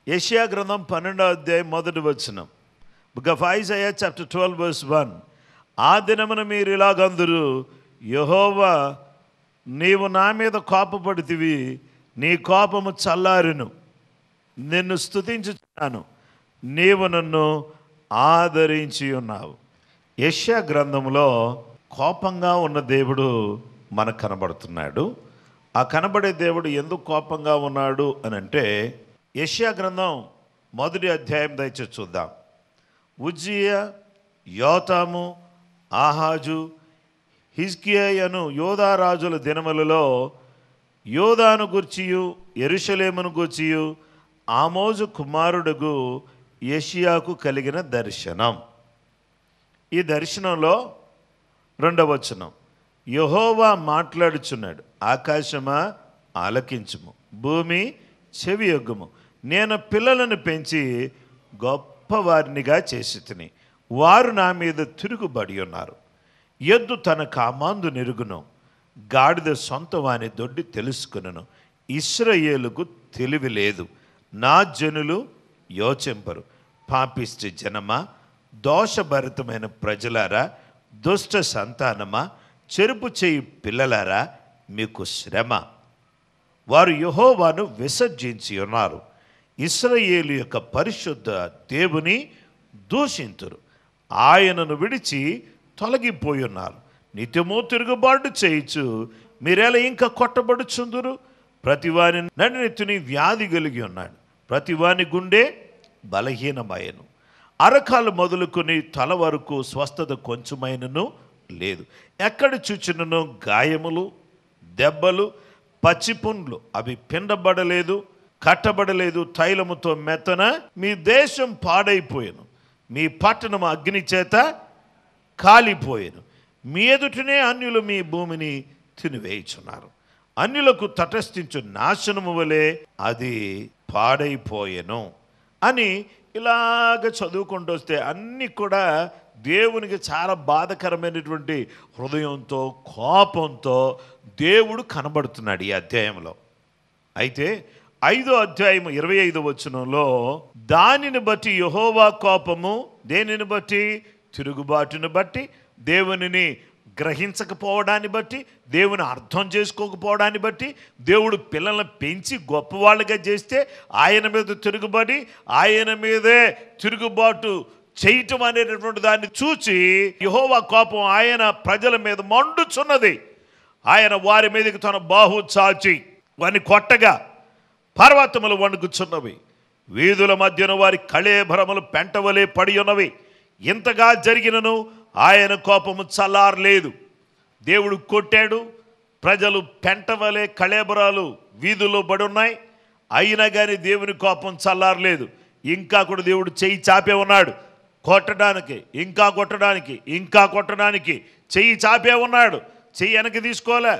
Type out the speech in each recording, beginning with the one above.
యెషయా గ్రంథం 12వ అధ్యాయం మొదటి వచనం. Book of Isaiah chapter 12 verse 1. ఆ దినమున మీరు ఇలాగందురు, యెహోవా నీవు నా మీద కోపపడితివి, నీ కోపము చల్లారెను, నిన్ను స్తుతించుచున్నాను, నీవు నన్ను ఆదరించి ఉన్నావు. యెషయా గ్రంథంలో కోపంగా ఉన్న దేవుడు మనకు కనబడుతున్నాడు. ఆ కనబడే దేవుడు ఎందుకు కోపంగా ఉన్నాడు అని అంటే, యెషయా గ్రంథం మొదటి అధ్యాయం దయచేసి చూద్దాం. ఉజ్జియా, యోతాము, ఆహాజు, హిజ్కియా యోధా రాజుల దినములలో యోధాను గూర్చియు యెరూషలేమును గూర్చియు ఆమోజు కుమారుడుగు యెషయాకు కలిగిన దర్శనం. ఈ దర్శనంలో 2వ వచనం, యెహోవా మాట్లాడుచున్నాడు, ఆకాశమా ఆలకించుము, భూమి చెవియొగ్గుము, నేను పిల్లలను పెంచి గొప్పవారినిగా చేసి తిని, వారు నా మీద తిరుగుబడి ఉన్నారు. ఎద్దు తన కామాందు నెరుగును, గాడిద సొంత వాని దొడ్డి తెలుసుకును. ఇశ్రాయేలుకు తెలివి లేదు, నా జనులు యోచింపరు. పాపిష్టి జనమా, దోషభరితమైన ప్రజలారా, దుష్ట సంతానమా, చెరుపు చేయి పిల్లలారా, మీకు శ్రమ. వారు యెహోవాను విసర్జించి ఉన్నారు, ఇశ్రాయేలు యొక్క పరిశుద్ధ దేవుని దూషింతురు. ఆయనను విడిచి తొలగిపోయి ఉన్నారు. నిత్యము తిరుగుబాటు చేయించు, మీరెలా ఇంకా కొట్టబడుచుందురు. ప్రతివాని నడినెత్తుని వ్యాధి కలిగి ఉన్నాడు, ప్రతివాని గుండె బలహీనమయ్యను. అరకాలు మొదలుకొని తల వరకు స్వస్థత కొంచెమైనను లేదు. ఎక్కడ చూచినను గాయములు, దెబ్బలు, పచ్చిపుండ్లు, అవి పిండబడలేదు, కట్టబడలేదు. తైలముతో మెత్తన మీ దేశం పాడైపోయాను, మీ పట్టణం అగ్ని చేత కాలిపోయాను. మీ ఎదుటనే అన్యులు మీ భూమిని తినివేయుచున్నారు. అన్యులకు తటస్థించు నాశనము వలె అది పాడైపోయెను అని ఇలాగ చదువుకుంటూ వస్తే అన్నీ కూడా దేవునికి చాలా బాధకరమైనటువంటి హృదయంతో, కోపంతో దేవుడు కనబడుతున్నాడు ఈ అధ్యాయంలో. అయితే 5వ అధ్యాయం 25వ వచనంలో, దానిని బట్టి యెహోవా కోపము, దేనిని బట్టి? తిరుగుబాటును బట్టి, దేవునిని గ్రహించకపోవడాన్ని బట్టి, దేవుని అర్థం చేసుకోకపోవడాన్ని బట్టి, దేవుడు పిల్లల్ని పెంచి గొప్పవాళ్ళుగా చేస్తే ఆయన మీద తిరుగుబడి, ఆయన మీదే తిరుగుబాటు చేయటం అనేటటువంటి దాన్ని చూచి యెహోవా కోపం ఆయన ప్రజల మీద మండుచున్నది. ఆయన వారి మీదకి తన బాహు చాచి వారిని కొట్టగా పర్వతములు వణుకుచున్నవి, వీధుల మధ్యన వారి కళేభరములు పెంటవలే పడి ఉన్నవి. ఇంతగా జరిగినను ఆయన కోపము చల్లారలేదు. దేవుడు కొట్టాడు, ప్రజలు పెంటవలే కళేబరాలు వీధుల్లో పడి ఉన్నాయి, అయినా కానీ దేవుని కోపం చల్లారలేదు. ఇంకా కూడా దేవుడు చెయ్యి చాపే ఉన్నాడు, కొట్టడానికి, ఇంకా కొట్టడానికి, ఇంకా కొట్టడానికి చెయ్యి చాపే ఉన్నాడు. చెయ్యి వెనక్కి తీసుకోలే,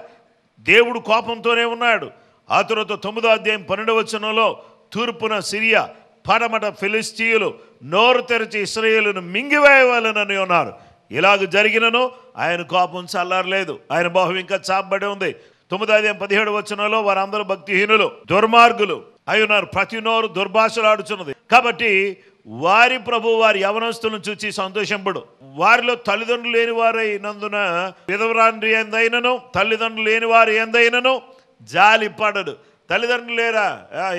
దేవుడు కోపంతోనే ఉన్నాడు. ఆ తర్వాత 9వ అధ్యాయం 12వ వచనంలో, తూర్పున సిరియా, పడమట ఫిలిస్తీయులు నోరు తెరిచి ఇశ్రాయేలును మింగివేయవాలనని ఉన్నారు. ఇలాగ జరిగినను ఆయన కోపం చల్లారలేదు, ఆయన బాహు ఇంకా చాపబడి ఉంది. 9వ అధ్యాయం 17వ వచనంలో, వారందరూ భక్తిహీనులు, దుర్మార్గులు అయి ఉన్నారు, ప్రతి నోరు దుర్భాషలాడుచున్నది. కాబట్టి వారి ప్రభు వారి యవనస్తులను చూచి సంతోషింపడు. వారిలో తల్లిదండ్రులు లేని వారైనందున విధవరాండ్రి ఎందైనను, తల్లిదండ్రులు లేని వారు ఎందైనను జాలి పడడు. తల్లిదండ్రులు లేరా,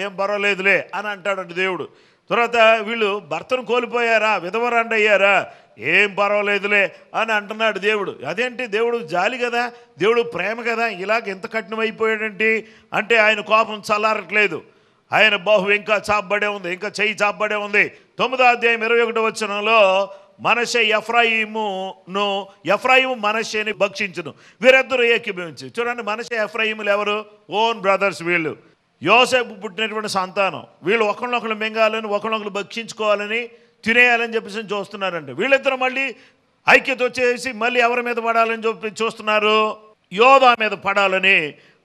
ఏం పర్వాలేదులే అని అంటాడంట దేవుడు. తర్వాత వీళ్ళు భర్తను కోల్పోయారా, విధవరాండ్రి అయ్యారా, ఏం పర్వాలేదులే అని అంటున్నాడు దేవుడు. అదేంటి, దేవుడు జాలి కదా, దేవుడు ప్రేమ కదా, ఇలాగ ఎంత కఠినమైపోయాడంటే అంటే ఆయన కోపం చల్లారట్లేదు, ఆయన బాహు ఇంకా చాపబడే ఉంది, ఇంకా చెయ్యి చాపబడే ఉంది. 9వ అధ్యాయం 21వ వచనంలో, మనషే ఎఫ్రాయిము మనషేని భక్షించును, వీరిద్దరూ ఏకీభవించి. చూడండి, మనషే ఎఫ్రాయిములు ఎవరు? ఓన్ బ్రదర్స్ వీళ్ళు. యోసేపు పుట్టినటువంటి సంతానం. వీళ్ళు ఒకళ్ళొకళ్ళు మింగాలని, ఒకళ్ళొకళ్ళు భక్షించుకోవాలని, తినేయాలని చెప్పేసి చూస్తున్నారంట. వీళ్ళిద్దరూ మళ్ళీ ఐక్యత వచ్చేసి మళ్ళీ ఎవరి మీద పడాలని చెప్పి చూస్తున్నారు? యోధా మీద పడాలని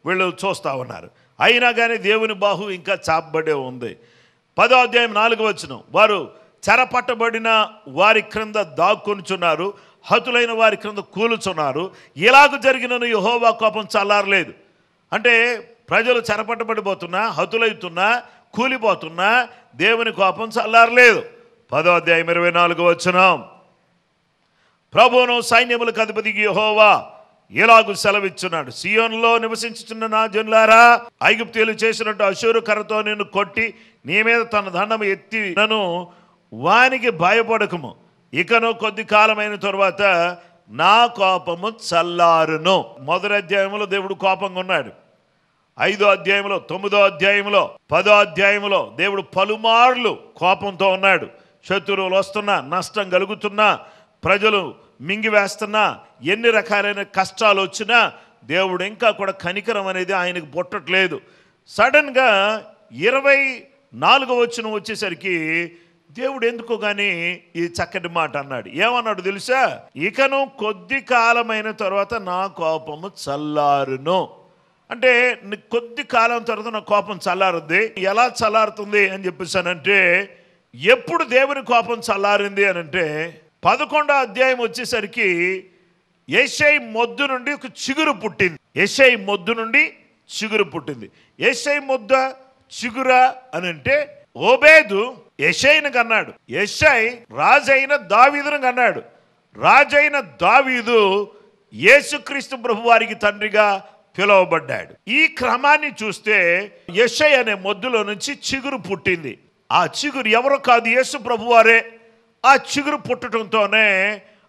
వీళ్ళు చూస్తూ ఉన్నారు. అయినా కానీ దేవుని బాహు ఇంకా చాపబడే ఉంది. 10వ అధ్యాయం 4వ వచనం, వారు చెరపట్టబడిన వారి క్రింద దాక్కొనుచున్నారు, హతులైన వారి క్రింద కూలుచున్నారు. ఇలాగ జరిగినను యెహోవా కోపం చల్లారలేదు. అంటే ప్రజలు చెరపట్టబడిపోతున్నా, హతులైతున్నా, కూలిపోతున్నా దేవుని కోపం చల్లారలేదు. 10వ అధ్యాయం 24వ వచనం, ప్రభువును సైన్యములకు అధిపతి యెహోవా ఇలాగు సెలవిచ్చున్నాడు, సియోనులో నివసించుచున్న నా జనులారా, ఐగుప్తీయులు చేసినట్టు అష్షూరు కర్రతో నిన్ను కొట్టి నీ మీద తన దండము ఎత్తి నన్ను వానికి భయపడకము. ఇకను కొద్ది కాలమైన తరువాత నా కోపము చల్లారును. 1వ అధ్యాయంలో దేవుడు కోపంగా ఉన్నాడు. 5వ అధ్యాయంలో, 9వ అధ్యాయంలో, 10వ అధ్యాయంలో దేవుడు పలుమార్లు కోపంతో ఉన్నాడు. శత్రువులు వస్తున్నా, నష్టం కలుగుతున్నా, ప్రజలు మింగివేస్తున్నా, ఎన్ని రకాలైన కష్టాలు వచ్చినా దేవుడు ఇంకా కూడా కనికరం అనేది ఆయనకు పుట్టట్లేదు. సడన్గా 24వ వచనం వచ్చేసరికి దేవుడు ఎందుకో కానీ ఈ చక్కటి మాట అన్నాడు. ఏమన్నాడు తెలుసా? ఇకను కొద్ది కాలమైన తర్వాత నా కోపము చల్లారును. అంటే కొద్ది కాలం తర్వాత నా కోపం చల్లారుద్ది. ఎలా చల్లారుతుంది అని చెప్పేసానంటే, ఎప్పుడు దేవుని కోపం చల్లారింది అని అంటే 11వ అధ్యాయం వచ్చేసరికి యెషై మొద్దు నుండి ఒక చిగురు పుట్టింది. యెషై మొద్దు నుండి చిగురు పుట్టింది. యెషై మొద్ద చిగురా అని అంటే ఓబేదు యెషైని కన్నాడు. యెషై రాజైన దావీదును కన్నాడు. రాజైన దావీదు యేసుక్రీస్తు ప్రభు వారికి తండ్రిగా పిలువబడ్డాడు. ఈ క్రమాన్ని చూస్తే యెషై అనే మొద్దులో నుంచి చిగురు పుట్టింది. ఆ చిగురు ఎవరో కాదు, యేసు ప్రభు వారే. ఆ చిగురు పుట్టడంతోనే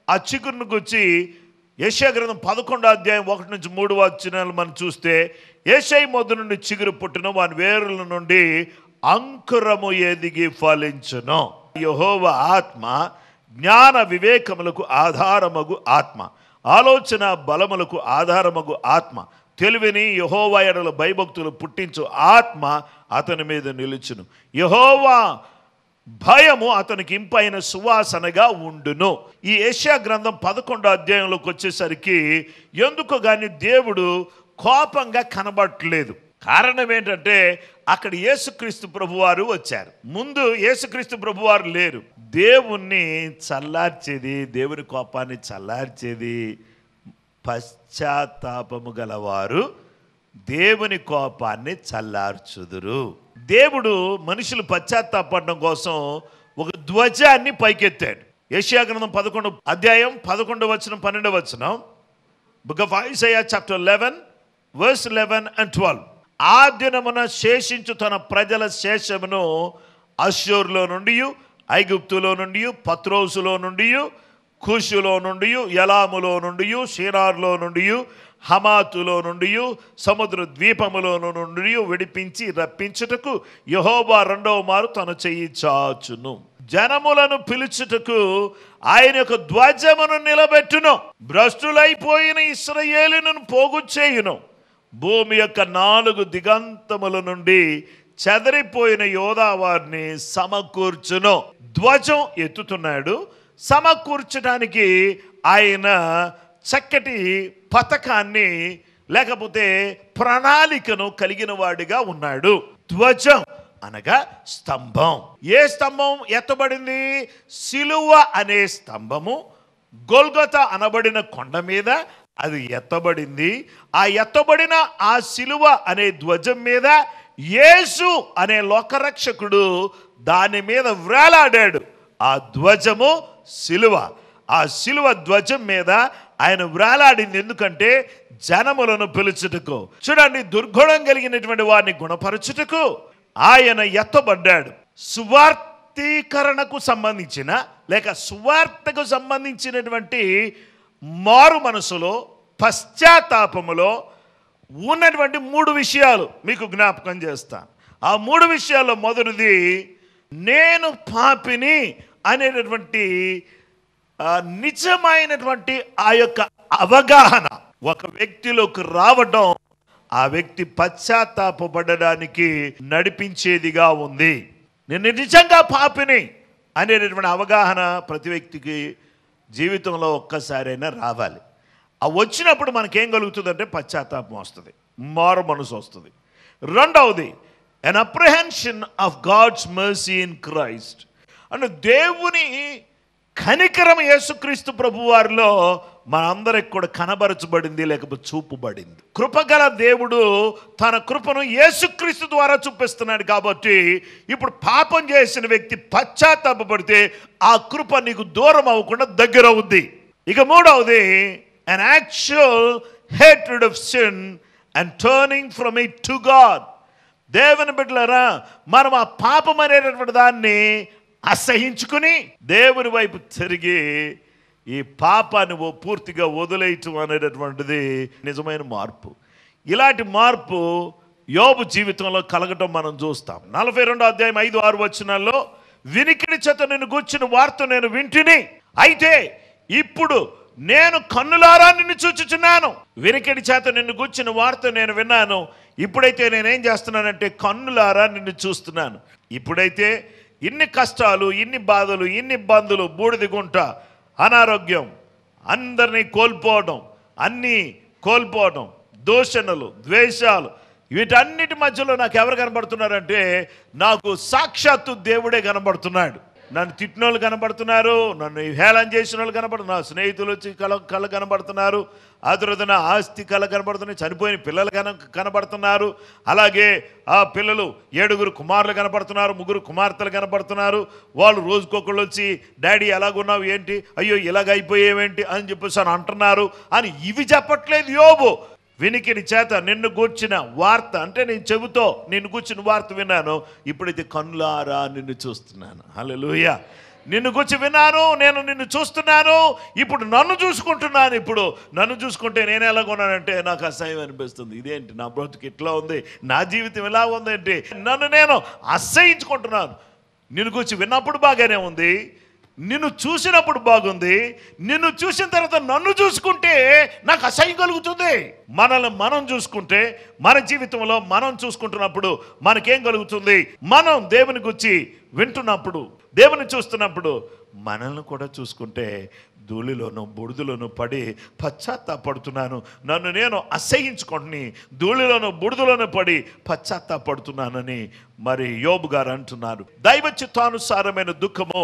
ఆ చిగురును గురించి యెషయా గ్రంథం 11వ అధ్యాయం 1 నుంచి 3 వచనాలు మనం చూస్తే, యెషై మొద్దు నుండి చిగురు పుట్టిన వాని వేరుల నుండి అంకురము ఎదిగి ఫలించును. యెహోవా ఆత్మ జ్ఞాన వివేకములకు ఆధారమగు ఆత్మ, ఆలోచన బలములకు ఆధారమగు ఆత్మ, తెలివిని యెహోవా యెడల భయభక్తులు పుట్టించు ఆత్మ అతని మీద నిలుచును. యెహోవా భయము అతనికి ఇంపైన సువాసనగా ఉండును. ఈ యెషయా గ్రంథం 11వ అధ్యాయంలోకి వచ్చేసరికి ఎందుకో కానీ దేవుడు కోపంగా కనబడట్లేదు. కారణం ఏంటంటే అక్కడ యేసుక్రీస్తు ప్రభువారు వచ్చారు. ముందు యేసుక్రీస్తు ప్రభువారు లేరు. దేవుణ్ణి చల్లార్చేది, దేవుని కోపాన్ని చల్లార్చేది పశ్చాత్తాపము గలవారు దేవుని కోపాన్ని చల్లార్చుదురు. దేవుడు మనుషులు పశ్చాత్తాపడడం కోసం ఒక ధ్వజాన్ని పైకెత్తాడు. యెషయా గ్రంథం 11వ అధ్యాయం 11వ వచనం 12వ వచనం, book of Isaiah chapter 11 verse 11 and 12. ఆ దినమున శేషించు తన ప్రజల శేషమును అష్షూరులో నుండి, ఐగుప్తులో నుండి, పత్రోసులో నుండి, కూషులో నుండి, యలాములో నుండి, షీనారులో నుండి, హమాతులో నుండి, సముద్ర ద్వీపములో నుండి విడిపించి రప్పించుటకు యెహోవా రెండవ మారు తన చెయ్యి చాచును. జనములను పిలుచుటకు ఆయన యొక్క ధ్వజమును నిలబెట్టును. భ్రష్టులైపోయిన ఇశ్రాయేలును పోగు చేయును. భూమి యొక్క 4 దిగంతముల నుండి చెదరిపోయిన యోధా వారిని సమకూర్చును. ధ్వజం ఎత్తుతున్నాడు. సమకూర్చడానికి ఆయన చక్కటి పథకాన్ని లేకపోతే ప్రణాళికను కలిగిన వాడిగా ఉన్నాడు. ధ్వజం అనగా స్తంభం. ఏ స్తంభం ఎత్తబడింది? సిలువ అనే స్తంభము గొల్గొతా అనబడిన కొండ మీద అది ఎత్తబడింది. ఆ ఎత్తబడిన ఆ సిలువ అనే ధ్వజం మీద యేసు అనే లోకరక్షకుడు దాని మీద వ్రేలాడాడు. ఆ ధ్వజము సిలువ. ఆ సిలువ ధ్వజం మీద ఆయన వ్రేలాడింది. ఎందుకంటే జనములను పిలుచుటకు. చూడండి, దుర్గుణం కలిగినటువంటి వారిని గుణపరచుటకు ఆయన ఎత్తబడ్డాడు. సువార్తీకరణకు సంబంధించిన లేక సువార్తకు సంబంధించినటువంటి మారు మనసులో, పశ్చాత్తాపములో ఉన్నటువంటి 3 విషయాలు మీకు జ్ఞాపకం చేస్తాను. ఆ 3 విషయాల్లో మొదటిది నేను పాపిని అనేటటువంటి నిజమైనటువంటి ఆ యొక్క అవగాహన ఒక వ్యక్తిలోకి రావడం ఆ వ్యక్తి పశ్చాత్తాపడడానికి నడిపించేదిగా ఉంది. నేను నిజంగా పాపిని అనేటటువంటి అవగాహన ప్రతి వ్యక్తికి జీవితంలో ఒక్కసారైనా రావాలి. ఆ వచ్చినప్పుడు మనకేం కలుగుతుందంటే పశ్చాత్తాపం వస్తుంది, మారు మనసు వస్తుంది. రెండవది an apprehension of God's mercy in Christ. అంటే దేవుని కనికరం యేసుక్రీస్తు ప్రభు వారిలో మనందరికి కూడా కనబరచబడింది, లేకపోతే చూపబడింది. కృపగల దేవుడు తన కృపను యేసుక్రీస్తు ద్వారా చూపిస్తున్నాడు. కాబట్టి ఇప్పుడు పాపం చేసిన వ్యక్తి పశ్చాత్తాపపడితే ఆ కృప నీకు దూరం అవ్వకుండా దగ్గర అవుద్ది. ఇక మూడవది, an actual hatred of sin and turning from it to God. దేవుని బిడ్డలారా, మనం ఆ పాపం అనేటటువంటి దాన్ని అసహించుకుని దేవుని వైపు తిరిగి ఈ పాపాన్ని పూర్తిగా వదిలేయటం అనేటటువంటిది నిజమైన మార్పు. ఇలాంటి మార్పు యోబు జీవితంలో కలగటం మనం చూస్తాం. 42వ అధ్యాయం 5-6 వచనాల్లో, వినికిడి చేత నిన్ను గూర్చిన వార్త నేను వింటిని, అయితే ఇప్పుడు నేను కన్నులారా నిన్ను చూచుచున్నాను. వినికిడి చేత నిన్ను గూర్చిన వార్త నేను విన్నాను, ఇప్పుడైతే నేనేం చేస్తున్నానంటే కన్నులారా నిన్ను చూస్తున్నాను. ఇప్పుడైతే ఇన్ని కష్టాలు, ఇన్ని బాధలు, ఇన్ని ఇబ్బందులు, బూడిద గుంట, అనారోగ్యం, అందరినీ కోల్పోవడం, అన్నీ కోల్పోవడం, దూషణలు, ద్వేషాలు, వీటన్నిటి మధ్యలో నాకు ఎవరు కనబడుతున్నారంటే నాకు సాక్షాత్తు దేవుడే కనబడుతున్నాడు. నన్ను తిట్టిన వాళ్ళు కనబడుతున్నారు, నన్ను హేళన చేసిన వాళ్ళు కనబడుతున్నారు, నా స్నేహితులు వచ్చి కళ కనబడుతున్నారు, ఆ తర్వాత నా ఆస్తి కళ కనబడుతున్నాయి, చనిపోయిన పిల్లలు కనబడుతున్నారు, అలాగే ఆ పిల్లలు 7 కుమారులు కనబడుతున్నారు, 3 కుమార్తెలు కనబడుతున్నారు. వాళ్ళు రోజుకొకళ్ళు వచ్చి డాడీ ఎలాగున్నావు, ఏంటి, అయ్యో ఇలాగ అయిపోయేవేంటి అని చెప్పేసి అని అంటున్నారు అని ఇవి చెప్పట్లేదు యోబు. వినికిడి చేత నిన్ను గూర్చిన వార్త అంటే నేను చెబుతో నిన్ను గూర్చిన వార్త విన్నాను, ఇప్పుడైతే కన్నులారా నిన్ను చూస్తున్నాను. హల్లెలూయా. నిన్ను గూర్చి విన్నాను, నేను నిన్ను చూస్తున్నాను, ఇప్పుడు నన్ను చూసుకుంటున్నాను. ఇప్పుడు నన్ను చూసుకుంటే నేను ఎలాగొన్నానంటే నాకు అసహ్యం అనిపిస్తుంది. ఇదేంటి నా బ్రతుకు ఇట్లా ఉంది, నా జీవితం ఇలా ఉందేంటి, నన్ను నేను అసహ్యించుకుంటున్నాను. నిన్ను గూర్చి విన్నప్పుడు బాగానే ఉంది, నిన్ను చూసినప్పుడు బాగుంది, నిన్ను చూసిన తర్వాత నన్ను చూసుకుంటే నాకు అసహ్యం కలుగుతుంది. మనల్ని మనం చూసుకుంటే, మన జీవితంలో మనం చూసుకుంటున్నప్పుడు మనకేం కలుగుతుంది? మనం దేవుని గురించి వింటున్నప్పుడు, దేవుని చూస్తున్నప్పుడు మనల్ని కూడా చూసుకుంటే ధూళిలోనూ బుడిదలోనూ పడి పశ్చాత్తాపడుతున్నాను, నన్ను నేను అసహ్యించుకొని ధూళిలోనూ బుడిదలోనూ పడి పశ్చాత్తాపడుతున్నానని మరి యోబు గారు అంటున్నారు. దైవ చిత్తానుసారమైన దుఃఖము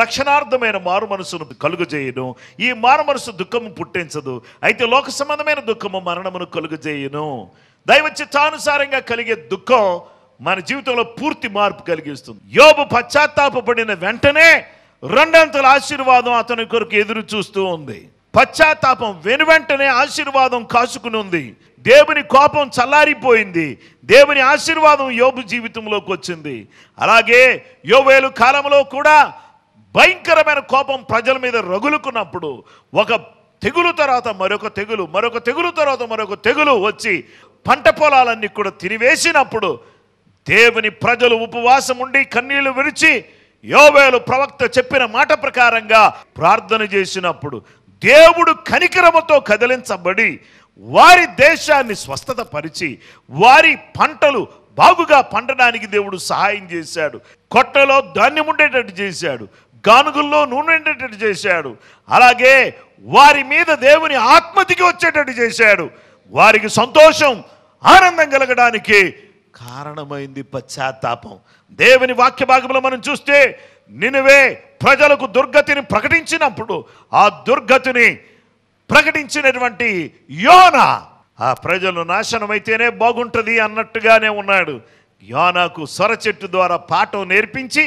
రక్షణార్థమైన మారు మనసును కలుగజేయును, ఈ మారు మనసు దుఃఖము పుట్టించదు, అయితే లోక సంబంధమైన దుఃఖము మరణమును కలుగజేయును. దైవ చిత్తానుసారంగా కలిగే దుఃఖం మన జీవితంలో పూర్తి మార్పు కలిగిస్తుంది. యోబు పశ్చాత్తాపడిన వెంటనే 2 ఆశీర్వాదం అతని కొరకు ఎదురు చూస్తూ ఉంది. పశ్చాత్తాపం వెనువెంటనే ఆశీర్వాదం కాసుకుని ఉంది. దేవుని కోపం చల్లారిపోయింది, దేవుని ఆశీర్వాదం యోబు జీవితంలోకి వచ్చింది. అలాగే యోవేలు కాలంలో కూడా భయంకరమైన కోపం ప్రజల మీద రగులుకున్నప్పుడు ఒక తెగులు తర్వాత మరొక తెగులు, మరొక తెగులు తర్వాత మరొక తెగులు వచ్చి పంట పొలాలన్నీ కూడా తినివేసినప్పుడు దేవుని ప్రజలు ఉపవాసం ఉండి కన్నీళ్లు విడిచి యోవేలు ప్రవక్త చెప్పిన మాట ప్రకారంగా ప్రార్థన చేసినప్పుడు దేవుడు కనికరముతో కదిలించబడి వారి దేశాన్ని స్వస్థత పరిచి వారి పంటలు బాగుగా పండడానికి దేవుడు సహాయం చేశాడు. కొట్టలో ధాన్యం ఉండేటట్టు చేశాడు, గానుగుల్లో నూనె ఉండేటట్టు చేశాడు. అలాగే వారి మీద దేవుని ఆత్మ దిగి వచ్చేటట్టు చేశాడు. వారికి సంతోషం, ఆనందం కలగడానికి కారణమైంది పశ్చాత్తాపం. దేవుని వాక్య భాగంలో మనం చూస్తే నినివే ప్రజలకు దుర్గతిని ప్రకటించినప్పుడు ఆ దుర్గతిని ప్రకటించినటువంటి యోనా ఆ ప్రజలు నాశనమైతేనే బాగుంటుంది అన్నట్టుగానే ఉన్నాడు. యోనాకు సొర చెట్టు ద్వారా పాఠం నేర్పించి,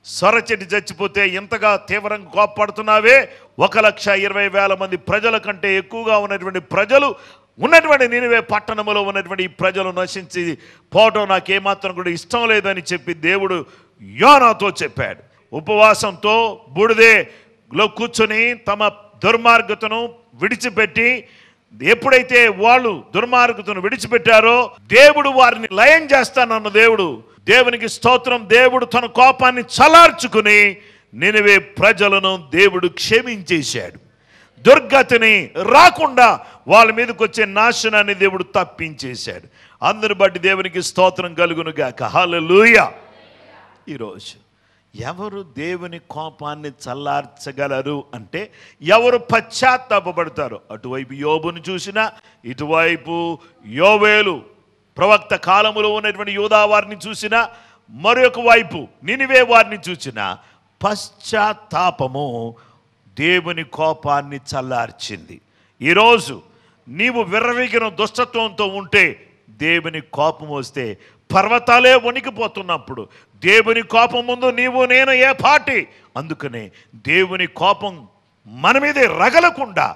సొర చెట్టు చచ్చిపోతే ఇంతగా తీవ్రంగా కోప్పడుతున్నావే, 1,20,000 మంది ప్రజల కంటే ఎక్కువగా ఉన్నటువంటి ప్రజలు ఉన్నటువంటి నినివే పట్టణంలో ఉన్నటువంటి ఈ ప్రజలు నశించి పోవటం నాకేమాత్రం కూడా ఇష్టం లేదని చెప్పి దేవుడు యోనాతో చెప్పాడు. ఉపవాసంతో బూడిదలో కూర్చొని తమ దుర్మార్గతను విడిచిపెట్టి, ఎప్పుడైతే వాళ్ళు దుర్మార్గతను విడిచిపెట్టారో దేవుడు వారిని లయం చేస్తానన్న దేవునికి స్తోత్రం. దేవుడు తన కోపాన్ని చల్లార్చుకుని నినివే ప్రజలను దేవుడు క్షమించేశాడు. దుర్గతిని రాకుండా వాళ్ళ మీదకి వచ్చే నాశనాన్ని దేవుడు తప్పించేశాడు. అందరిని బట్టి దేవునికి స్తోత్రం కలుగును గాక. హల్లెలూయా. ఈరోజు ఎవరు దేవుని కోపాన్ని చల్లార్చగలరు అంటే ఎవరు పశ్చాత్తాపపడతారు. అటువైపు యోబును చూసినా, ఇటువైపు యోవేలు ప్రవక్త కాలములో ఉన్నటువంటి యూదా వారిని చూసినా, మరొక వైపు నినివే వారిని చూసినా పశ్చాత్తాపము దేవుని కోపాన్ని చల్లార్చింది. ఈరోజు నీవు విర్రవీగిన దుష్టత్వంతో ఉంటే, దేవుని కోపం వస్తే పర్వతాలే వణికిపోతున్నప్పుడు దేవుని కోపం ముందు నీవు నేను ఏ పాటి? అందుకనే దేవుని కోపం మన మీదే రగలకుండా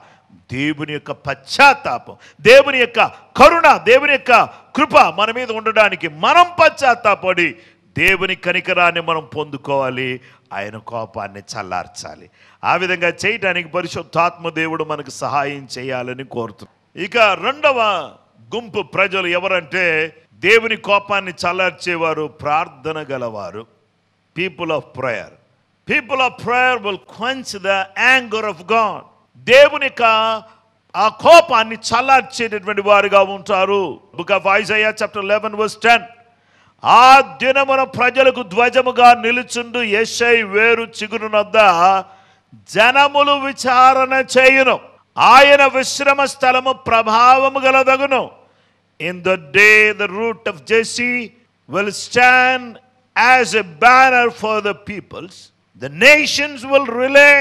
దేవుని యొక్క పశ్చాత్తాపం, దేవుని యొక్క కరుణ, దేవుని యొక్క కృప మన మీద ఉండడానికి మనం పశ్చాత్తాపడి దేవుని కనికరాన్ని మనం పొందుకోవాలి. ఆయన కోపాన్ని చల్లార్చాలి. ఆ విధంగా చేయటానికి పరిశుద్ధాత్మ దేవుడు మనకు సహాయం చేయాలని కోరుతున్నాం. ఇక రెండవ గుంపు ప్రజలు ఎవరంటే, దేవుని కోపాన్ని చల్లార్చేవారు ప్రార్థన గలవారు. People of prayer. People of prayer will quench the anger of God. దేవుని ఆ కోపాన్ని చల్లార్చేటటువంటి వారుగా ఉంటారు. Book of Isaiah chapter 11 verse 10. ఆ దినమున ప్రజలకు ధ్వజముగా నిలుచుండు యెషై వేరు చిగురునొద్ద జనములు విచారణ చేయును. ఆయన విశ్రమ స్థలము ప్రభావము గలదగును. In the day the root of Jesse will stand as a banner for the peoples. The nations will relay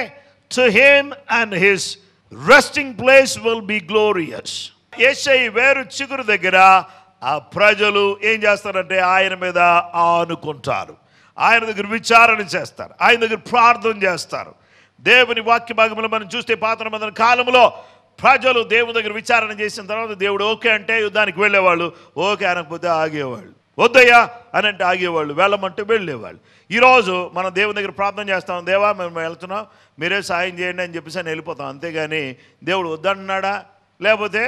to him and his resting place will be glorious. యెషై వేరు చిగురు దగ్గర ఆ ప్రజలు ఏం చేస్తారంటే ఆయన మీద ఆనుకుంటారు. ఆయన దగ్గర విచారణ చేస్తారు. ఆయన దగ్గర ప్రార్థన చేస్తారు. దేవుని వాక్య భాగంలో మనం చూస్తే పాత నిబంధన కాలంలో ప్రజలు దేవుని దగ్గర విచారణ చేసిన తర్వాత దేవుడు ఓకే అంటే యుద్ధానికి వెళ్ళేవాళ్ళు, ఓకే అనకపోతే ఆగేవాళ్ళు, వద్దయ్యా అని అంటే ఆగేవాళ్ళు, వెళ్ళమంటే వెళ్ళేవాళ్ళు. ఈరోజు మనం దేవుని దగ్గర ప్రార్థన చేస్తాం, దేవా మేము వెళ్తున్నాం, మీరే సాయం చేయండి అని చెప్పేసి అని వెళ్ళిపోతాం. అంతేగాని దేవుడు వద్దంటున్నాడా, లేకపోతే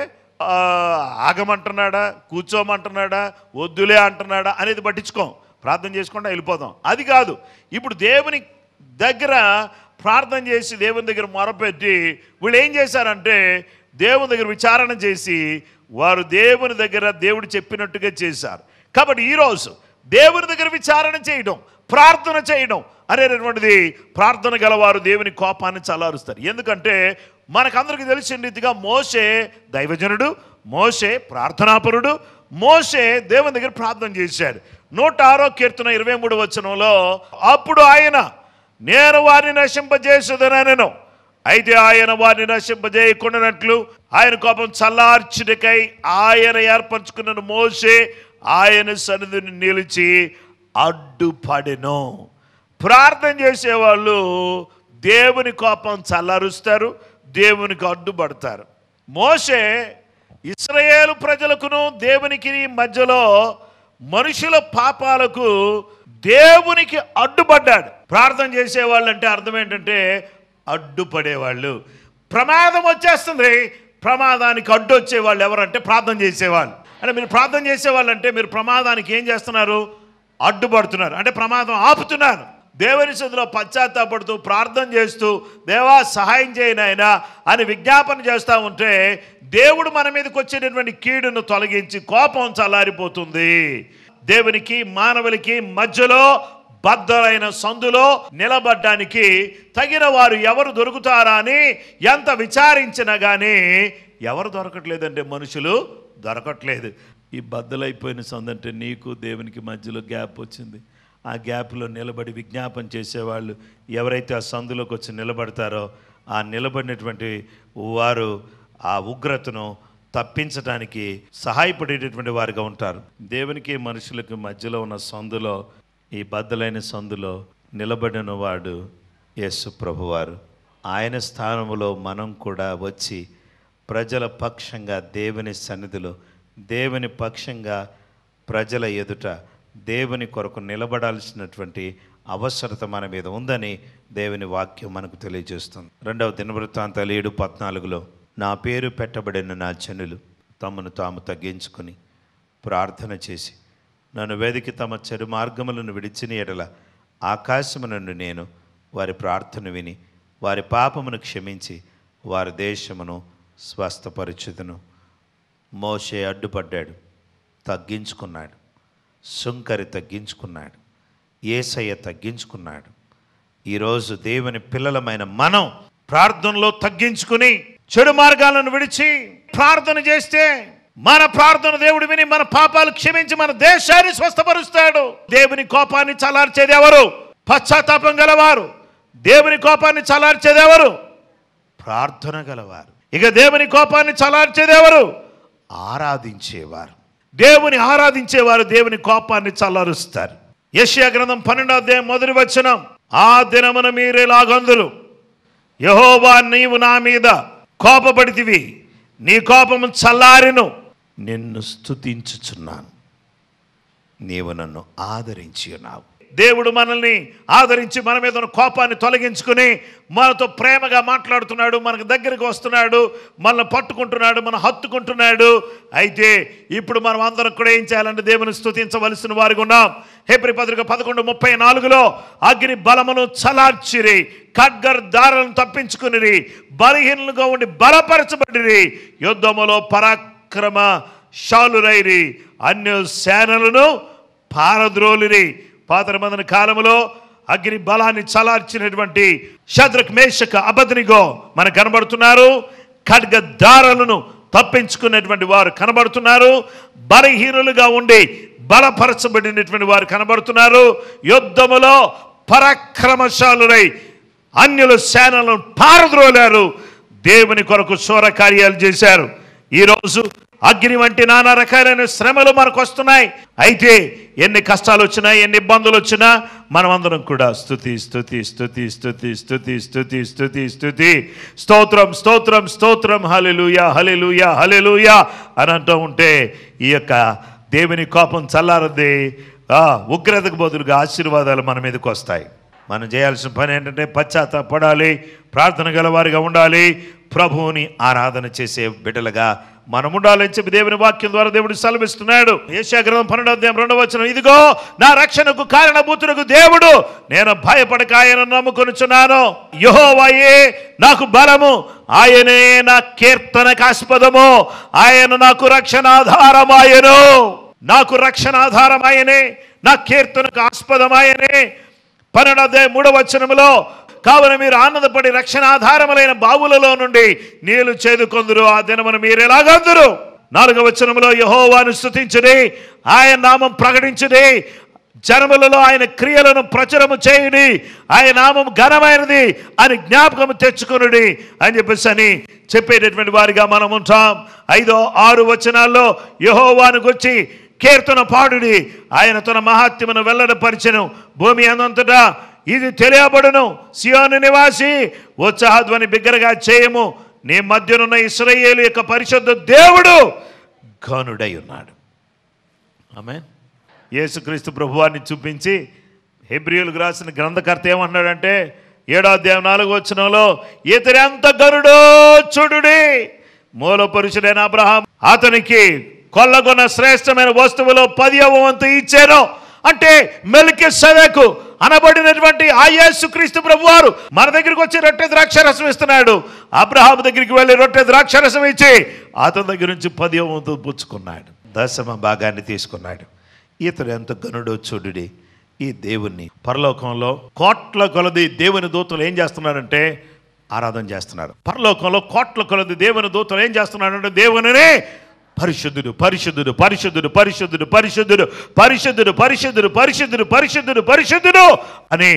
ఆగమంటున్నాడా, కూర్చోమంటున్నాడా, వద్దులే అంటున్నాడా అనేది పట్టించుకోం. ప్రార్థన చేసుకుంటా వెళ్ళిపోతాం. అది కాదు. ఇప్పుడు దేవుని దగ్గర ప్రార్థన చేసి దేవుని దగ్గర మొరపెట్టి వీళ్ళు ఏం చేశారంటే దేవుని దగ్గర విచారణ చేసి వారు దేవుని దగ్గర దేవుడు చెప్పినట్టుగా చేశారు. కాబట్టి ఈరోజు దేవుని దగ్గర విచారణ చేయడం, ప్రార్థన చేయడం అనేటటువంటిది, ప్రార్థన గలవారు దేవుని కోపాన్ని చల్లారుస్తారు. ఎందుకంటే మనకందరికీ తెలిసిన రీతిగా మోషే దైవజనుడు, మోషే ప్రార్థనాపరుడు, మోషే దేవుని దగ్గర ప్రార్థన చేశాడు. 106వ కీర్తన 23వ వచనంలో అప్పుడు ఆయన నేను వారిని నశింపజేసేదనెను, అయితే ఆయన వారిని నశింపజేయకుండానట్లు ఆయన కోపం చల్లార్చుటకై ఆయన ఏర్పరచుకున్న మోషే ఆయన సన్నిధిని నిలిచి అడ్డుపడెను. ప్రార్థన చేసేవాళ్ళు దేవుని కోపం చల్లారుస్తారు, దేవునికి అడ్డుపడతారు. మోషే ఇశ్రాయేలు ప్రజలకును దేవునికి మధ్యలో మనుషుల పాపాలకు దేవునికి అడ్డుపడ్డాడు. ప్రార్థన చేసేవాళ్ళు అంటే అర్థం ఏంటంటే అడ్డుపడేవాళ్ళు. ప్రమాదం వచ్చేస్తుంది, ప్రమాదానికి అడ్డు వచ్చేవాళ్ళు ఎవరంటే ప్రార్థన చేసేవాళ్ళు. అంటే మీరు ప్రార్థన చేసేవాళ్ళు అంటే మీరు ప్రమాదానికి ఏం చేస్తున్నారు? అడ్డుపడుతున్నారు, అంటే ప్రమాదం ఆపుతున్నారు. దేవుని సన్నిధిలో పశ్చాత్తాపడుతూ ప్రార్థన చేస్తూ దేవా సహాయం చేయను ఆయన అని విజ్ఞాపన చేస్తూ ఉంటే దేవుడు మన మీదకి వచ్చేటటువంటి కీడును తొలగించి కోపం చల్లారిపోతుంది. దేవునికి మానవులకి మధ్యలో బద్దలైన సందులో నిలబడ్డానికి తగిన వారు ఎవరు దొరుకుతారా అని ఎంత విచారించినా కానీ ఎవరు దొరకట్లేదంటే మనుషులు దొరకట్లేదు. ఈ బద్దలైపోయిన సందు అంటే నీకు దేవునికి మధ్యలో గ్యాప్ వచ్చింది. ఆ గ్యాప్లో నిలబడి విజ్ఞాపన చేసేవాళ్ళు ఎవరైతే ఆ సందులోకి వచ్చి నిలబడతారో ఆ నిలబడినటువంటి వారు ఆ ఉగ్రతను తప్పించడానికి సహాయపడేటటువంటి వారుగా ఉంటారు. దేవునికి మనుషులకు మధ్యలో ఉన్న సందులో, ఈ బద్దలైన సందులో నిలబడిన వాడు యేసు ప్రభువారు. ఆయన స్థానంలో మనం కూడా వచ్చి ప్రజల పక్షంగా దేవుని సన్నిధిలో, దేవుని పక్షంగా ప్రజల ఎదుట దేవుని కొరకు నిలబడాల్సినటువంటి అవసరత మన మీద ఉందని దేవుని వాక్యం మనకు తెలియజేస్తుంది. 2వ దినవృత్తాంతాలు 7:14లో నా పేరు పెట్టబడిన నా జనులు తమను తాము తగ్గించుకొని ప్రార్థన చేసి నన్ను వెదికి తమ చెడు మార్గములను విడిచిన ఎడల ఆకాశము నుండి నేను వారి ప్రార్థన విని వారి పాపమును క్షమించి వారి దేశమును స్వస్థపరచుదును. మోషే అడ్డుపడ్డాడు, తగ్గించుకున్నాడు. సుంకరి తగ్గించుకున్నాడు, యేసయ్య తగ్గించుకున్నాడు. ఈరోజు దేవుని పిల్లలమైన మనం ప్రార్థనలో తగ్గించుకుని చెడు మార్గాలను విడిచి ప్రార్థన చేస్తే మన ప్రార్థన దేవుడు విని మన పాపాలు క్షమించి మన దేశాన్ని స్వస్థపరుస్తాడు. దేవుని కోపాన్ని చల్లార్చేది ఎవరు? పశ్చాత్తాపం గలవారు. దేవుని కోపాన్ని చల్లార్చేది ఎవరు? ప్రార్థన గలవారు. ఇక దేవుని కోపాన్ని చల్లార్చేది ఎవరు? ఆరాధించేవారు. దేవుని ఆరాధించేవారు దేవుని కోపాన్ని చల్లారుస్తారు. యెషయా గ్రంథం 12వ అధ్యాయం 1వ వచనం, ఆ దినమున మీరేలాగందురు, యెహోవా నీవు నా మీద కోపపడితివి, నీ కోపము చల్లారెను, నిన్ను స్తుతించుచున్నాను, నీవు నన్ను ఆదరించి ఉన్నావు. దేవుడు మనల్ని ఆదరించి మన మీద ఉన్న కోపాన్ని తొలగించుకుని మనతో ప్రేమగా మాట్లాడుతున్నాడు, మనకు దగ్గరికి వస్తున్నాడు, మనల్ని పట్టుకుంటున్నాడు, మనం హత్తుకుంటున్నాడు. అయితే ఇప్పుడు మనం అందరం కూడా ఏం చేయాలంటే దేవుని స్తుతించవలసిన వారిగా ఉన్నాం. హెబ్రీ పత్రిక 11:34లో అగ్ని బలమును చలార్చిరి, ఖడ్గర్ దారులను తప్పించుకుని, బలహీనులుగా ఉండి బలపరచబడిరి, యుద్ధములో పరాక్రమశాలురైరి, అన్య సేనలను పారద్రోలిరి. పాత నిబంధన కాలంలో అగ్ని బలాన్ని చలార్చినటువంటి షద్రక్, మేషక్, అబేద్నెగో మనకు కనబడుతున్నారు. ఖడ్గ దారులను తప్పించుకున్నటువంటి వారు కనబడుతున్నారు. బలహీనులుగా ఉండి బలపరచబడినటువంటి వారు కనబడుతున్నారు. యుద్ధములో పరాక్రమశాలురై అన్యుల సేనలను పారద్రోలారు, దేవుని కొరకు శూర కార్యాలు చేశారు. ఈరోజు అగ్ని వంటి నానా రకాలైన శ్రమలు మనకు వస్తున్నాయి. అయితే ఎన్ని కష్టాలు వచ్చినా, ఎన్ని ఇబ్బందులు వచ్చినా మనం అందరం కూడా స్తుతి స్తుతి స్తుతి స్తుతి స్తుతి స్తుతి స్తుతి స్తుతి, స్తోత్రం స్తోత్రం స్తోత్రం, హల్లెలూయా హల్లెలూయా హల్లెలూయా అని అంటూ ఉంటే ఈ యొక్క దేవుని కోపం చల్లారది. ఉగ్రతకు బదులుగా ఆశీర్వాదాలు మన మీదకి వస్తాయి. మనం చేయాల్సిన పని ఏంటంటే పశ్చాత్తాపడాలి, ప్రార్థన గలవారిగా ఉండాలి, ప్రభువుని ఆరాధన చేసే బిడ్డలుగా మనం ఉండాలని చెప్పి దేవుని వాక్యం ద్వారా దేవుడు సెలవిస్తున్నాడు. యెషయా గ్రంథం 12వ అధ్యాయం 2వ వచనం, ఇదిగో నా రక్షణకు కారణభూతులకు దేవుడు, నేను భయపడక ఆయన నమ్ముకొనుచున్నాను. యెహోవాయే నాకు బలము, ఆయనే నా కీర్తనకాస్పదము, ఆయన నాకు రక్షణాధారమాయను. నాకు రక్షణాధారమాయనే, నా కీర్తనకు ఆస్పదమాయనే. 12వ అధ్యాయం 3వ వచనములో, కావున మీరు ఆనందపడి రక్షణాధారములైన బావులలో నుండి నీళ్లు చేదుకొందురు, ఆ దినమున మీరు ఎలాగందురు. 4వ వచనములో, యెహోవాను స్తుతించుడి, ఆయన నామం ప్రకటించుడి, జనములలో ఆయన క్రియలను ప్రచురము చేయుడి, ఆయన నామం ఘనమైనది అని జ్ఞాపకము తెచ్చుకొనుడి అని చెప్పేటటువంటి వారిగా మనం ఉంటాం. 5, 6 వచనాల్లో యెహోవాను గురించి కీర్తన పాడుడి, ఆయన తన మహాత్మ్యమును వెల్లడిపరిచెను, భూమి అందంతటా ఇది తెలియబడును. సియోను నివాసి ఉత్సాహధ్వని బిగ్గరగా చేయము, నీ మధ్యనున్న ఇశ్రాయేలు యొక్క పరిశుద్ధ దేవుడు ఘనుడై ఉన్నాడు. ఆమేన్. యేసుక్రీస్తు ప్రభువాన్ని చూపించి హెబ్రీయులకు రాసిన గ్రంథకర్త ఏమన్నాడంటే 7వ అధ్యాయం 4వ వచనంలో, ఇతడు ఎంత ఘనుడో చూడుడి, మూల పురుషుడైన అబ్రహాం అతనికి కొల్లగొన్న శ్రేష్టమైన వస్తువులో 10వ వంతు ఇచ్చాను. అంటే మెల్కీసెదెకు అనబడినటువంటి ఆ యేసుక్రీస్తు ప్రభువారు మన దగ్గరికి వచ్చి రొట్టె ద్రాక్షరసం ఇస్తున్నాడు. అబ్రహాము దగ్గరికి వెళ్ళి రొట్టె ద్రాక్షరసం ఇచ్చి అతని దగ్గర నుంచి 10వ వంతు పుచ్చుకున్నాడు, 10వ భాగాన్ని తీసుకున్నాడు. ఇతడు ఎంత ఘనుడో చూడుడి. ఈ దేవుణ్ణి పరలోకంలో కోట్ల కొలది దేవుని దూతలు ఏం చేస్తున్నారంటే ఆరాధన చేస్తున్నారు. పరలోకంలో కోట్ల కొలది దేవుని దూతలు ఏం చేస్తున్నారంటే దేవునినే పరిశుద్ధుడు పరిశుద్ధుడు పరిశుద్ధుడు పరిశుద్ధుడు పరిశుద్ధుడు పరిశుద్ధుడు పరిశుద్ధుడు పరిశుద్ధుడు పరిశుద్ధుడు పరిశుద్ధుడు అని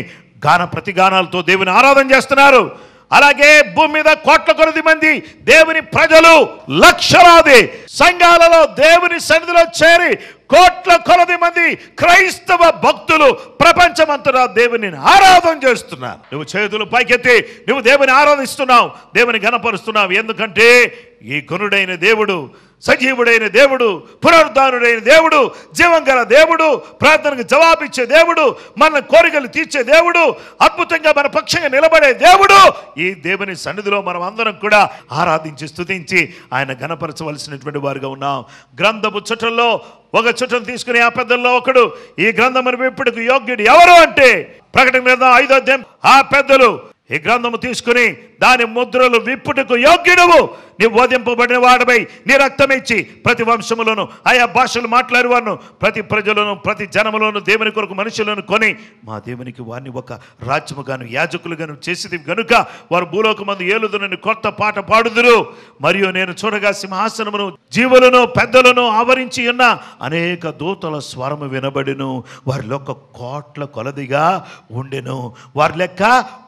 గాన ప్రతిగానాలతో దేవుని ఆరాధన చేస్తున్నారు. అలాగే భూమి మీద కోట్ల కొలది మంది దేవుని ప్రజలు, లక్షలాది సంఘాలలో దేవుని సన్నిధిలో చేరి కోట్ల కొలది మంది క్రైస్తవ భక్తులు ప్రపంచమంతటా దేవుని ఆరాధన చేస్తున్నారు. నువ్వు చేతులు పైకెత్తి నువ్వు దేవుని ఆరాధిస్తున్నావు, దేవుని ఘనపరుస్తున్నావు. ఎందుకంటే ఈ ఘనుడైన దేవుడు, సజీవుడైన దేవుడు, పునరుద్ధానుడైన దేవుడు, జీవం గల దేవుడు, ప్రార్థనకు జవాబిచ్చే దేవుడు, మన కోరికలు తీర్చే దేవుడు, అద్భుతంగా మన పక్షంగా నిలబడే దేవుడు. ఈ దేవుని సన్నిధిలో మనం అందరం కూడా ఆరాధించి స్తుతించి ఆయన ఘనపరచవలసినటువంటి వారుగా ఉన్నాం. గ్రంథపు చుట్టల్లో ఒక చుట్టను తీసుకుని ఆ పెద్దల్లో ఒకడు ఈ గ్రంథమును విప్పుటకు యోగ్యుడు ఎవరు అంటే ప్రకటన గ్రంథం 5వ అధ్యాయం, ఆ పెద్దలు ఈ గ్రంథము తీసుకుని దాని ముద్రలు విప్పుటకు యోగ్యుడవు, నీవు వధింపబడిన వాడిపై నీ రక్తం ఇచ్చి ప్రతి వంశములను ఆయా భాషలు మాట్లాడే వారిను ప్రతి ప్రజలను ప్రతి జనములను దేవుని కొరకు మనుషులను కొని మా దేవునికి వారిని ఒక రాజ్యముగాను యాజకులుగాను చేసేది గనుక వారు భూలోకమందు ఏలుదునని కొత్త పాట పాడుదురు. మరియు నేను చూడగా సింహాసనమును జీవులను పెద్దలను ఆవరించి ఉన్న అనేక దూతల స్వరము వినబడిను. వారి లెక్క కోట్ల కొలదిగా ఉండెను, వారి లెక్క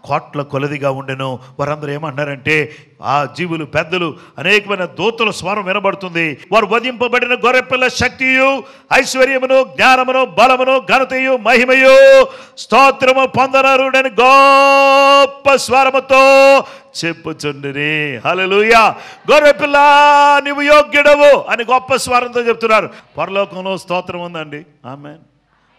కోట్ల కొలదిగా ఉండెను. వారందరూ వారందరూ ఏమన్నారంటే, ఆ జీవులు పెద్దలు అనేకమైన దూతల స్వరం వినబడుతుంది. వారు వధింపబడిన గొర్రెపిల్ల శక్తియు, ఐశ్వర్యమును, జ్ఞానమును, బలమును, ఘనతయు, మహిమయు, స్తోత్రము పొందనరుడని గొప్ప స్వరముతో చెప్పుచుండిరి. హల్లెలూయా. గొర్రెపిల్ల నీవు యోగ్యుడవు అని గొప్ప స్వరంతో చెప్తున్నారు. పరలోకంలో స్తోత్రం ఉందండి. ఆమేన్.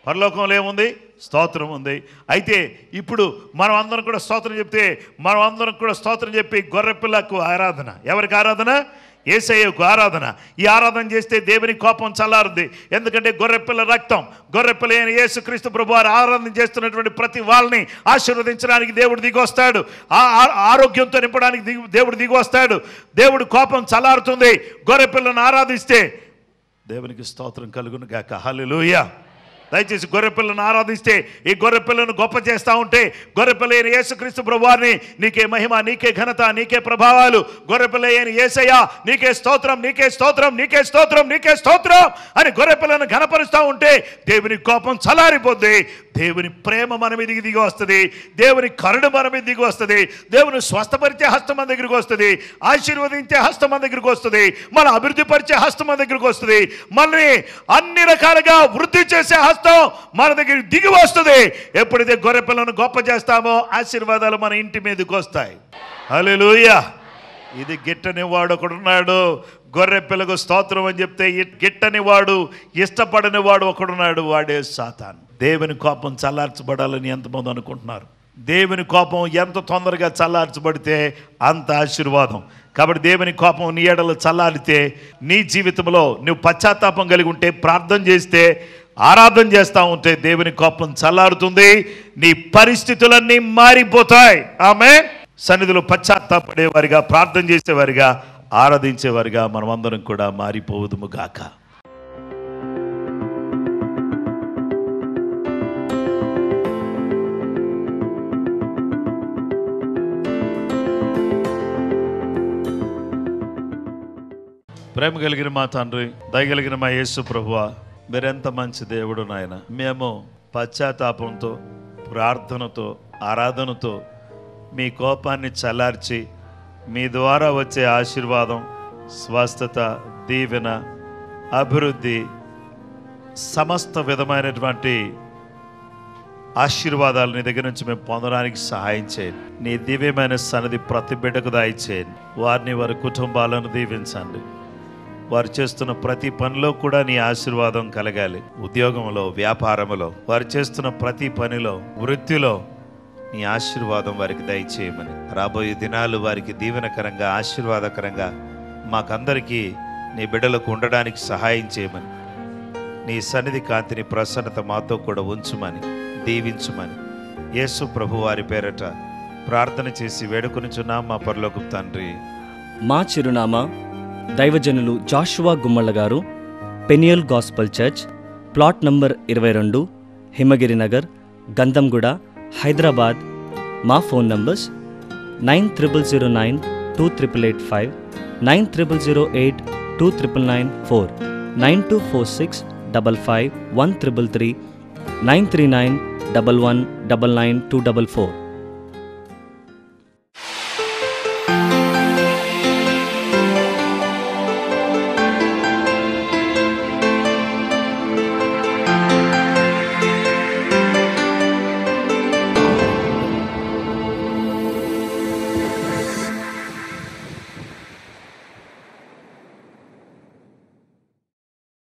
పరలోకంలో ఏముంది? స్తోత్రం ఉంది. అయితే ఇప్పుడు మనం అందరం కూడా స్తోత్రం చెప్తే, మనం అందరం కూడా స్తోత్రం చెప్పి గొర్రెపిల్లకు ఆరాధన. ఎవరికి ఆరాధన? యేసయ్యకు ఆరాధన. ఈ ఆరాధన చేస్తే దేవుని కోపం చల్లారుద్ది. ఎందుకంటే గొర్రెపిల్ల రక్తం, గొర్రెపిల్ల అయిన యేసుక్రీస్తు ప్రభు వారు ఆరాధన చేస్తున్నటువంటి ప్రతి వాళ్ళని ఆశీర్వదించడానికి దేవుడు దిగి వస్తాడు. ఆరోగ్యంతో నింపడానికి దేవుడు దిగి వస్తాడు. దేవుడు కోపం చల్లారుతుంది. గొర్రెపిల్లను ఆరాధిస్తే దేవునికి స్తోత్రం కలుగును గాక. హల్లెలూయా. దయచేసి గొర్రెపిల్లను ఆరాధిస్తే, ఈ గొర్రెపిల్లను గొప్ప చేస్తూ ఉంటే, గొర్రెపిల్ల అయిన యేసుక్రీస్తు ప్రభువారిని నీకే మహిమ, నీకే ఘనత, నీకే ప్రభావాలు. గొర్రెపిల్ల అయిన యేసయ్య నీకే స్తోత్రం, నీకే స్తోత్రం, నీకే స్తోత్రం, నీకే స్తోత్రం అని గొర్రెపిల్లను ఘనపరుస్తూ ఉంటే దేవుని కోపం చల్లారిపోద్ది. దేవుని ప్రేమ మన మీదకి దిగి వస్తుంది. దేవుని కరుణ మన మీద దిగి వస్తుంది. దేవుని స్వస్థపరిచే హస్తం మన దగ్గరికి వస్తుంది. ఆశీర్వదించే హస్తం మన దగ్గరికి వస్తుంది. మన అభివృద్ధి పరిచే హస్తం మన దగ్గరికి వస్తుంది. మనని అన్ని రకాలుగా వృద్ధి చేసే హస్తం మన దగ్గరికి దిగి వస్తుంది. ఎప్పుడైతే గొర్రెపిల్లను గొప్ప చేస్తామో ఆశీర్వాదాలు మన ఇంటి మీదకి వస్తాయి. హల్లెలూయా. ఇది గిట్టని వాడు ఒకడున్నాడు. గొర్రెపిల్లకు స్తోత్రం అని చెప్తే గిట్టని వాడు, ఇష్టపడని వాడు ఒకడున్నాడు. వాడే సాతాను. దేవుని కోపం చల్లార్చబడాలని ఎంతమంది అనుకుంటున్నారు? దేవుని కోపం ఎంత తొందరగా చల్లార్చబడితే అంత ఆశీర్వాదం. కాబట్టి దేవుని కోపం నీ ఎడల చల్లారితే, నీ జీవితంలో నువ్వు పశ్చాత్తాపం కలిగి ఉంటే, ప్రార్థన చేస్తే, ఆరాధన చేస్తూ ఉంటే దేవుని కోపం చల్లారుతుంది. నీ పరిస్థితులన్నీ మారిపోతాయి. ఆమేన్. సన్నిధిలో పశ్చాత్తాపడేవారిగా, ప్రార్థన చేసేవారిగా, ఆరాధించేవారిగా మనమందరం కూడా మారిపోవదుము గాక. ప్రేమ కలిగిన మా తండ్రి, దయగలిగిన మా యేసు ప్రభువా, మీరెంత మంచి దేవుడు నాయన. మేము పశ్చాత్తాపంతో, ప్రార్థనతో, ఆరాధనతో మీ కోపాన్ని చల్లార్చి, మీ ద్వారా వచ్చే ఆశీర్వాదం, స్వస్థత, దీవెన, అభివృద్ధి, సమస్త విధమైనటువంటి ఆశీర్వాదాలు నీ దగ్గర నుంచి మేము పొందడానికి సహాయం చేయండి. నీ దివ్యమైన సన్నిధి ప్రతి బిడ్డకు దయచేయండి. వారిని, వారి కుటుంబాలను దీవించండి. వారు చేస్తున్న ప్రతి పనిలో కూడా నీ ఆశీర్వాదం కలగాలి. ఉద్యోగంలో, వ్యాపారంలో, వారు చేస్తున్న ప్రతి పనిలో, వృత్తిలో నీ ఆశీర్వాదం వారికి దయచేయమని, రాబోయే దినాలు వారికి దీవెనకరంగా, ఆశీర్వాదకరంగా మాకందరికీ నీ బిడ్డలకు ఉండడానికి సహాయం చేయమని, నీ సన్నిధి కాంతిని, ప్రసన్నత మాతో కూడా ఉంచుమని, దీవించుమని యేసు ప్రభు వారి పేరట ప్రార్థన చేసి వేడుకొనిచున్నాం మా పరలోకపు తండ్రి. మా చిరునామా దైవజనులు జాషువా గుమ్మళ్ళ గారు, Peniel gospel church, plot number 22, హిమగిరి నగర్, గంధంగూడ, హైదరాబాద్. మా ఫోన్ నంబర్స్ 9009-2885, 9008-2994, 9246551333, 93911999244.